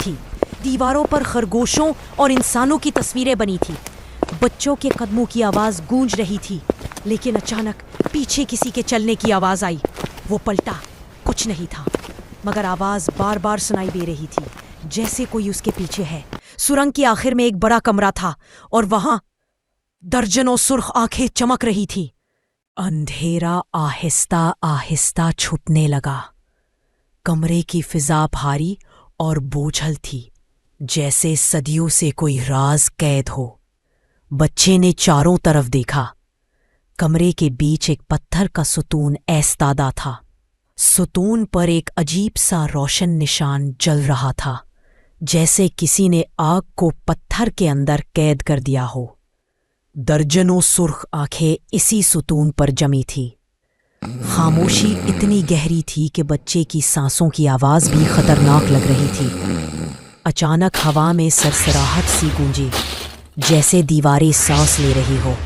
थी। दीवारों पर खरगोशों और इंसानों की तस्वीरें बनी थी। बच्चों के कदमों की आवाज गूंज रही थी, लेकिन अचानक पीछे किसी के चलने की आवाज आई। वो पलटा, कुछ नहीं था, मगर आवाज बार बार सुनाई दे रही थी, जैसे कोई उसके पीछे है। सुरंग के आखिर में एक बड़ा कमरा था और वहां दर्जनों सुर्ख आंखें चमक रही थी। अंधेरा आहिस्ता आहिस्ता छुपने लगा। कमरे की फिजा भारी और बोझल थी, जैसे सदियों से कोई राज कैद हो। बच्चे ने चारों तरफ देखा। कमरे के बीच एक पत्थर का सुतून ऐस्तादा था। सुतून पर एक अजीब सा रोशन निशान जल रहा था, जैसे किसी ने आग को पत्थर के अंदर कैद कर दिया हो। दर्जनों सुर्ख आंखें इसी सुतून पर जमी थी। खामोशी इतनी गहरी थी कि बच्चे की सांसों की आवाज भी खतरनाक लग रही थी। अचानक हवा में सरसराहट सी गूंजी, जैसे दीवारें सांस ले रही हो।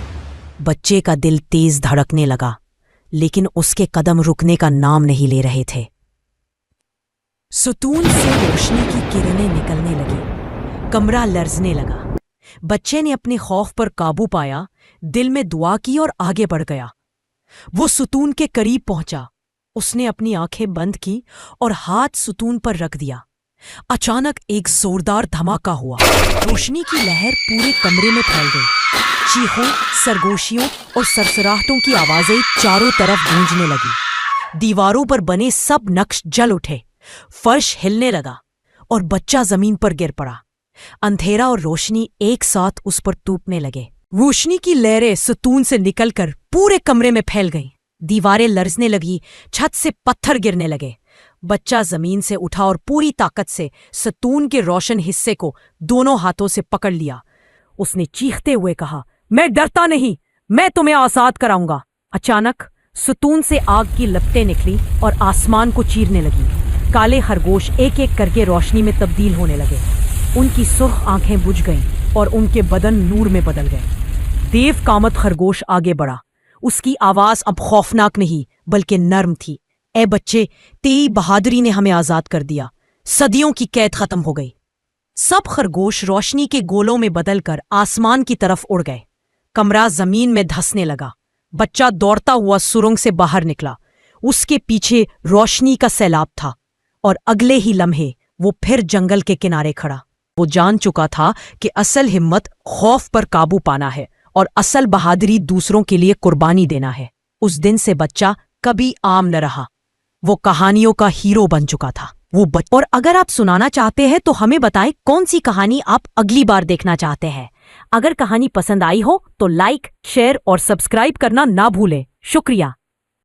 बच्चे का दिल तेज धड़कने लगा, लेकिन उसके कदम रुकने का नाम नहीं ले रहे थे। सुतून से रोशनी की किरणें निकलने लगी। कमरा लर्जने लगा। बच्चे ने अपने खौफ पर काबू पाया, दिल में दुआ की और आगे बढ़ गया। वो सुतून के करीब पहुंचा। उसने अपनी आंखें बंद की और हाथ सुतून पर रख दिया। अचानक एक जोरदार धमाका हुआ। रोशनी की लहर पूरे कमरे में फैल गई। चीखों, सरगोशियों और सरसराहटों की आवाजें चारों तरफ गूंजने लगी। दीवारों पर बने सब नक्श जल उठे, फर्श हिलने लगा और बच्चा जमीन पर गिर पड़ा। अंधेरा और रोशनी एक साथ उस पर टूटने लगे। रोशनी की लहरें सुतून से निकलकर पूरे कमरे में फैल गईं। दीवारें लर्जने लगी, छत से पत्थर गिरने लगे। बच्चा जमीन से उठा और पूरी ताकत से सुतून के रोशन हिस्से को दोनों हाथों से पकड़ लिया। उसने चीखते हुए कहा, मैं डरता नहीं, मैं तुम्हें आजाद कराऊंगा। अचानक सुतून से आग की लपटें निकली और आसमान को चीरने लगी। काले खरगोश एक एक करके रोशनी में तब्दील होने लगे। उनकी सुर्ख आंखें बुझ गईं और उनके बदन नूर में बदल गए। देव कामत खरगोश आगे बढ़ा। उसकी आवाज अब खौफनाक नहीं बल्कि नर्म थी। ए बच्चे, तेरी बहादुरी ने हमें आजाद कर दिया। सदियों की कैद खत्म हो गई। सब खरगोश रोशनी के गोलों में बदलकर आसमान की तरफ उड़ गए। कमरा जमीन में धंसने लगा। बच्चा दौड़ता हुआ सुरंग से बाहर निकला। उसके पीछे रोशनी का सैलाब था और अगले ही लम्हे वो फिर जंगल के किनारे खड़ा। वो जान चुका था कि असल हिम्मत खौफ पर काबू पाना है और असल बहादुरी दूसरों के लिए कुर्बानी देना है। उस दिन से बच्चा कभी आम न रहा। वो कहानियों का हीरो बन चुका था। और अगर आप सुनाना चाहते हैं तो हमें बताएं कौन सी कहानी आप अगली बार देखना चाहते हैं। अगर कहानी पसंद आई हो तो लाइक, शेयर और सब्सक्राइब करना ना भूलें। शुक्रिया।